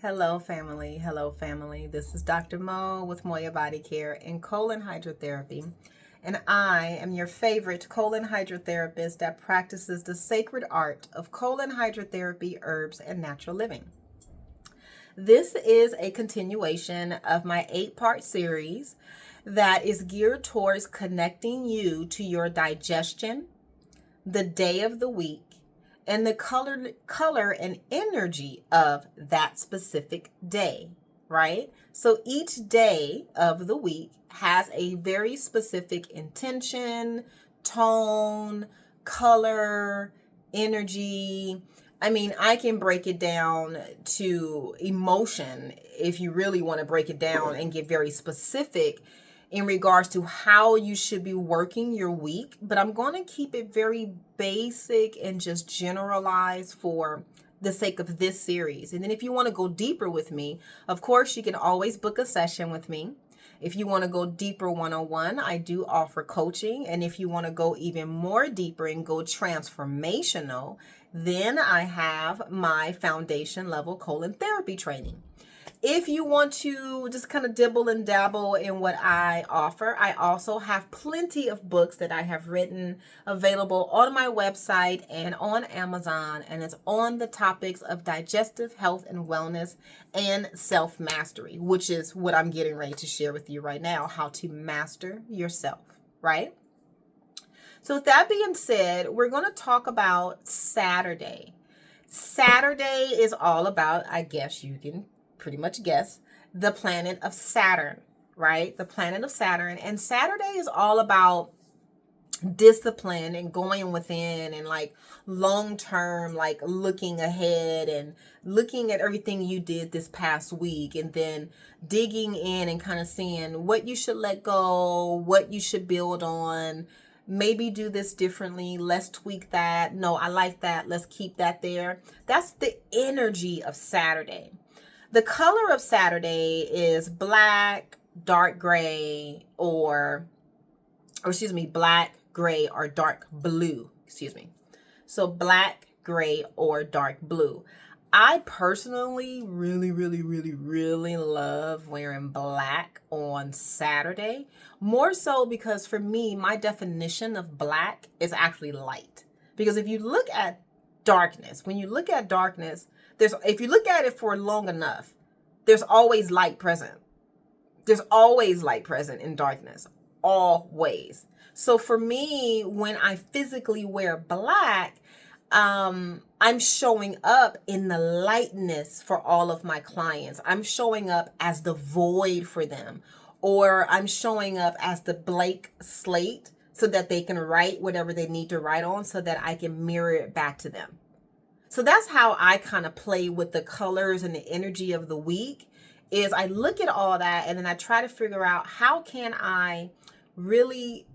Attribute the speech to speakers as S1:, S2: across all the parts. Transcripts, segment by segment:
S1: Hello, family. Hello, family. This is Dr. Mo with Moya Body Care and Colon Hydrotherapy. And I am your favorite colon hydrotherapist that practices the sacred art of colon hydrotherapy, herbs, and natural living. This is a continuation of my 8-part series that is geared towards connecting you to your digestion, the day of the week, and the color and energy of that specific day, right? So each day of the week has a very specific intention, tone, color, energy. I mean, I can break it down to emotion if you really want to break it down and get very specific in regards to how you should be working your week, but I'm going to keep it very basic and just generalized for the sake of this series. And then if you want to go deeper with me, of course, you can always book a session with me. If you want to go deeper one-on-one, I do offer coaching. And if you want to go even more deeper and go transformational, then I have my foundation level colon therapy training. If you want to just kind of dibble and dabble in what I offer, I also have plenty of books that I have written available on my website and on Amazon, and it's on the topics of digestive health and wellness and self-mastery, which is what I'm getting ready to share with you right now, how to master yourself, right? So with that being said, we're going to talk about Saturday. Saturday is all about, I guess you can pretty much guess, the planet of Saturn, right? The planet of Saturn. And Saturday is all about discipline and going within and like long term, like looking ahead and looking at everything you did this past week and then digging in and kind of seeing what you should let go, what you should build on. Maybe do this differently. Let's tweak that. No, I like that. Let's keep that there. That's the energy of Saturday. The color of Saturday is black, dark gray, black, gray, or dark blue. So black, gray, or dark blue. I personally really love wearing black on Saturday. More so because for me, my definition of black is actually light. Because if you look at darkness, if you look at it for long enough, there's always light present. There's always light present in darkness. Always. So for me, when I physically wear black, I'm showing up in the lightness for all of my clients. I'm showing up as the void for them, or I'm showing up as the blank slate so that they can write whatever they need to write on so that I can mirror it back to them. So that's how I kind of play with the colors and the energy of the week. Is I look at all that and then I try to figure out how can I really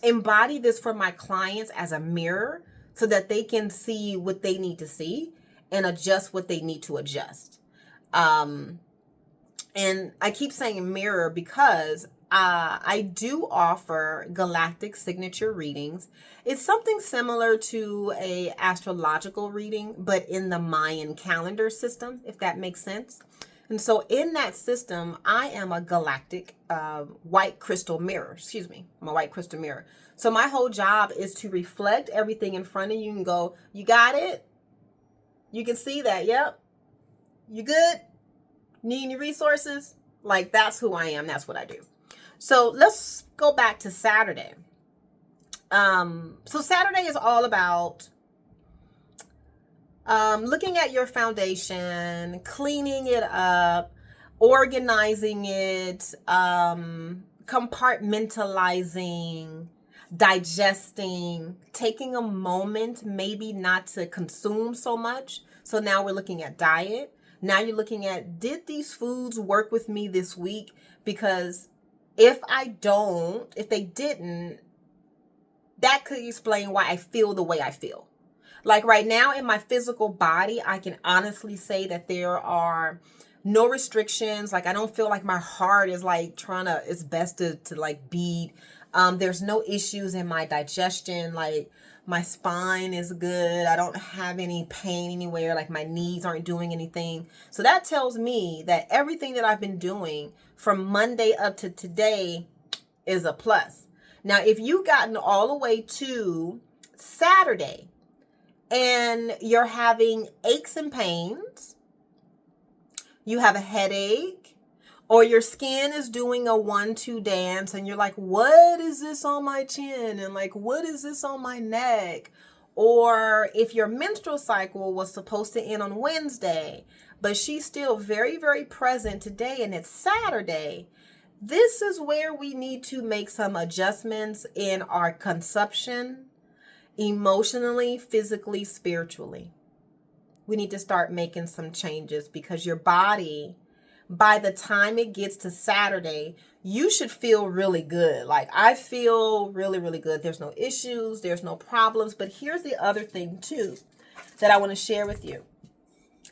S1: embody this for my clients as a mirror so that they can see what they need to see and adjust what they need to adjust. And I keep saying mirror because I do offer galactic signature readings. It's something similar to a astrological reading, but in the Mayan calendar system, if that makes sense. And so in that system, I am a galactic white crystal mirror. I'm a white crystal mirror. So my whole job is to reflect everything in front of you and go, you got it? You can see that, yep. You good? Need any resources? Like, that's who I am. That's what I do. So let's go back to Saturday. So Saturday is all about looking at your foundation, cleaning it up, organizing it, compartmentalizing, digesting, taking a moment maybe not to consume so much. So now we're looking at diet. Now you're looking at, did these foods work with me this week? Because if they didn't, that could explain why I feel the way I feel. Like right now in my physical body, I can honestly say that there are no restrictions. Like I don't feel like my heart is like it's best to like beat. There's no issues in my digestion. Like My spine is good. I don't have any pain anywhere, like my knees aren't doing anything. So that tells me that everything that I've been doing from Monday up to today is a plus. Now, if you've gotten all the way to Saturday and you're having aches and pains, you have a headache, or your skin is doing a 1-2 dance and you're like, what is this on my chin? And like, what is this on my neck? Or if your menstrual cycle was supposed to end on Wednesday, but she's still very, very present today and it's Saturday, this is where we need to make some adjustments in our consumption, emotionally, physically, spiritually. We need to start making some changes because your body, by the time it gets to Saturday, you should feel really good. Like I feel really, really good. There's no issues. There's no problems. But here's the other thing too that I want to share with you.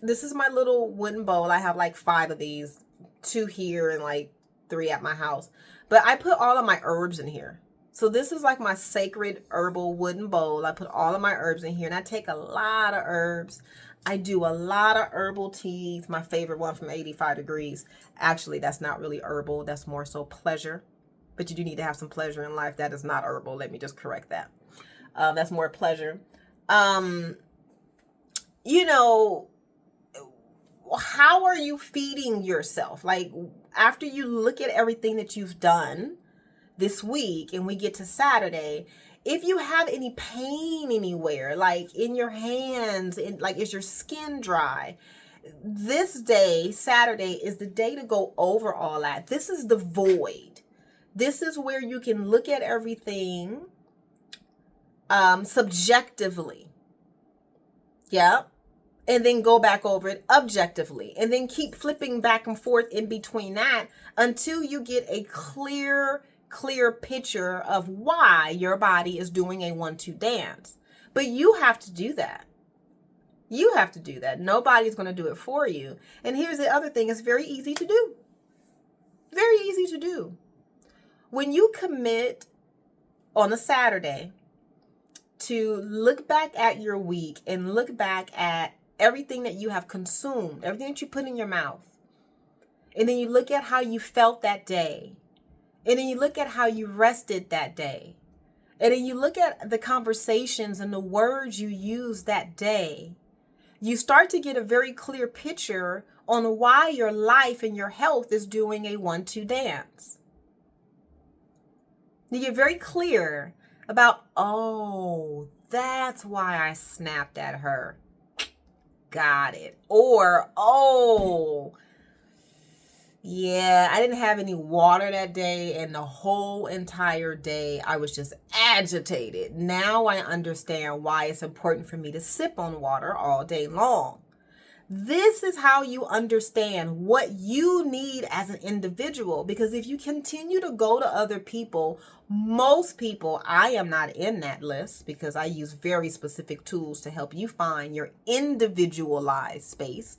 S1: This is my little wooden bowl. I have like 5 of these, 2 here and like 3 at my house. But I put all of my herbs in here. So this is like my sacred herbal wooden bowl. I put all of my herbs in here and I take a lot of herbs. I do a lot of herbal teas. My favorite one from 85 Degrees. Actually, that's not really herbal. That's more so pleasure. But you do need to have some pleasure in life. That is not herbal. Let me just correct that. That's more pleasure. You know, how are you feeding yourself? Like after you look at everything that you've done this week and we get to Saturday, if you have any pain anywhere, like in your hands, like is your skin dry, this day, Saturday, is the day to go over all that. This is the void. This is where you can look at everything subjectively. Yeah. And then go back over it objectively. And then keep flipping back and forth in between that until you get a clear picture of why your body is doing a 1-2 dance. But you have to do that. You have to do that. Nobody's going to do it for you. And here's the other thing. It's very easy to do. Very easy to do. When you commit on a Saturday to look back at your week and look back at everything that you have consumed, everything that you put in your mouth, and then you look at how you felt that day, and then you look at how you rested that day, and then you look at the conversations and the words you used that day, you start to get a very clear picture on why your life and your health is doing a 1-2 dance. You get very clear about, oh, that's why I snapped at her. Got it. Or, oh, yeah, I didn't have any water that day, and the whole entire day I was just agitated. Now I understand why it's important for me to sip on water all day long. This is how you understand what you need as an individual, because if you continue to go to other people, most people, I am not in that list because I use very specific tools to help you find your individualized space.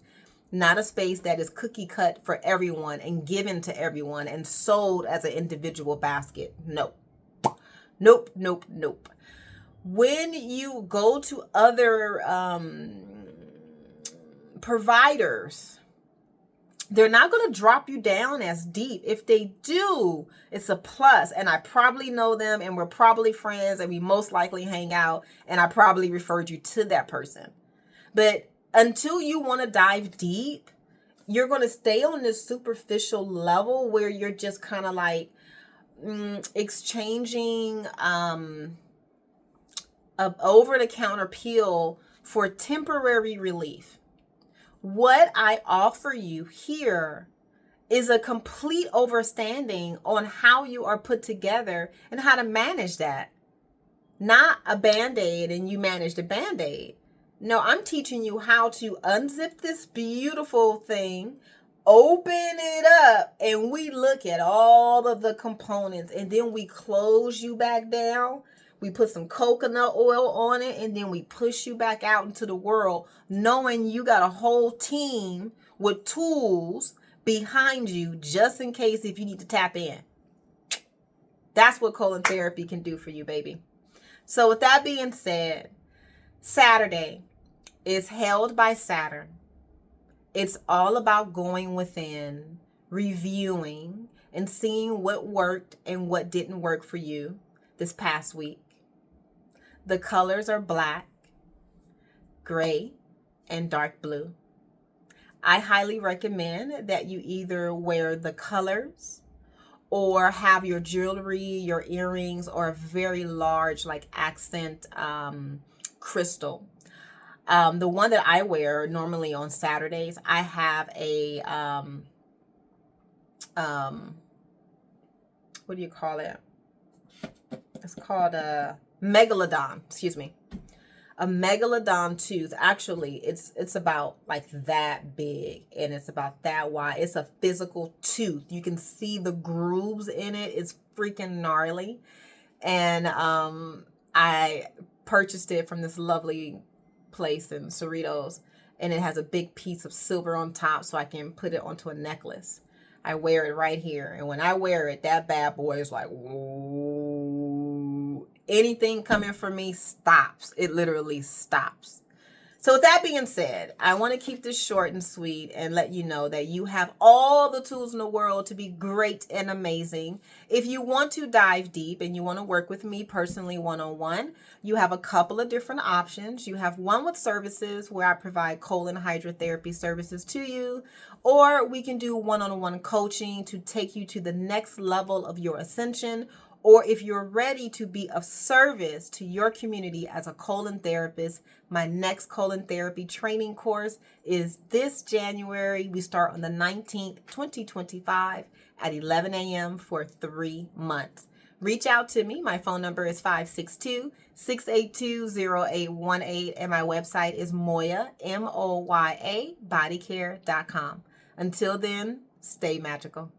S1: Not a space that is cookie cut for everyone and given to everyone and sold as an individual basket. Nope. Nope, nope, nope. When you go to other providers, they're not going to drop you down as deep. If they do, it's a plus. And I probably know them and we're probably friends and we most likely hang out and I probably referred you to that person. But until you want to dive deep, you're going to stay on this superficial level where you're just kind of like exchanging a over-the-counter pill for temporary relief. What I offer you here is a complete understanding on how you are put together and how to manage that. Not a Band-Aid and you manage the Band-Aid. No, I'm teaching you how to unzip this beautiful thing, open it up, and we look at all of the components, and then we close you back down. We put some coconut oil on it, and then we push you back out into the world, knowing you got a whole team with tools behind you just in case if you need to tap in. That's what colon therapy can do for you, baby. So with that being said, Saturday is held by Saturn. It's all about going within, reviewing, and seeing what worked and what didn't work for you this past week. The colors are black, gray, and dark blue. I highly recommend that you either wear the colors or have your jewelry, your earrings, or a very large like accent crystal. The one that I wear normally on Saturdays, I have a what do you call it? It's called a megalodon, excuse me. A megalodon tooth. Actually, it's about like that big and it's about that wide. It's a physical tooth. You can see the grooves in it. It's freaking gnarly. And I purchased it from this lovely place in Cerritos, and it has a big piece of silver on top so I can put it onto a necklace. I wear it right here, and when I wear it, that bad boy is like, whoa. Anything coming from me stops. It literally stops. So with that being said, I want to keep this short and sweet and let you know that you have all the tools in the world to be great and amazing. If you want to dive deep and you want to work with me personally one-on-one, you have a couple of different options. You have one with services where I provide colon hydrotherapy services to you, or we can do one-on-one coaching to take you to the next level of your ascension. Or if you're ready to be of service to your community as a colon therapist, my next colon therapy training course is this January. We start on the 19th, 2025 at 11 a.m. for 3 months. Reach out to me. My phone number is 562-682-0818, and my website is Moya, MOYA, bodycare.com. Until then, stay magical.